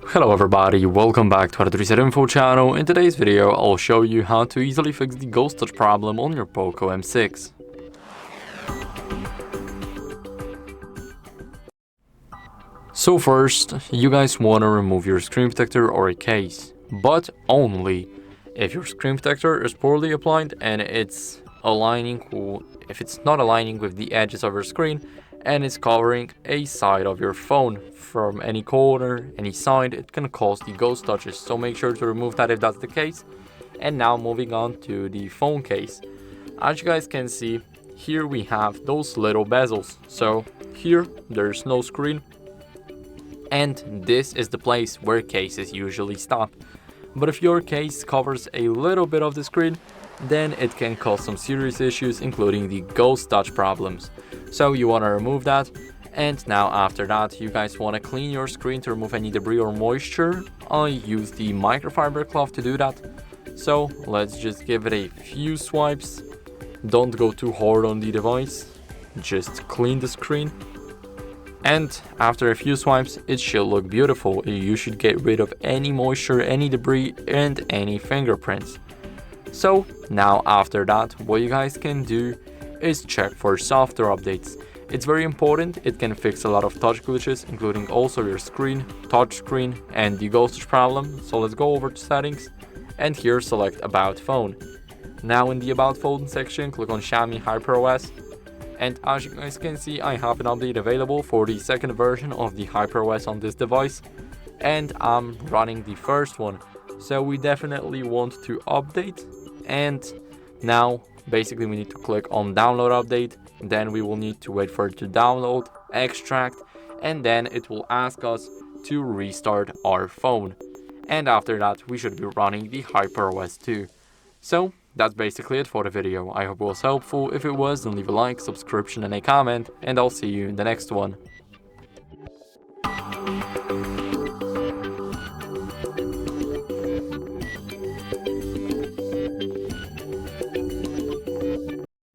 Hello everybody, welcome back to HardReset.Info channel. In today's video, I'll show you how to easily fix the ghost touch problem on your POCO M6. So first, you guys want to remove your screen protector or a case, but only if your screen protector is poorly applied and if it's not aligning with the edges of your screen and it's covering a side of your phone from any corner, any side, it can cause the ghost touches. So make sure to remove that if that's the case. And now moving on to the phone case. As you guys can see, here we have those little bezels. So here there's no screen, and this is the place where cases usually stop. But if your case covers a little bit of the screen, then it can cause some serious issues, including the ghost touch problems. So you want to remove that. And now after that, you guys want to clean your screen to remove any debris or moisture. I use the microfiber cloth to do that. So let's just give it a few swipes. Don't go too hard on the device. Just clean the screen. And after a few swipes, it should look beautiful. You should get rid of any moisture, any debris, and any fingerprints. So now after that, what you guys can do is check for software updates. It's very important. It can fix a lot of touch glitches, including also your screen, touch screen, and the ghost touch problem. So let's go over to settings, and here select About Phone. Now in the About Phone section, click on Xiaomi HyperOS. And as you guys can see, I have an update available for the second version of the HyperOS on this device, and I'm running the first one. So we definitely want to update, and now basically we need to click on download update. Then we will need to wait for it to download, extract, and then it will ask us to restart our phone. And after that, we should be running the HyperOS 2. So that's basically it for the video. I hope it was helpful. If it was, then leave a like, subscription, and a comment, and I'll see you in the next one.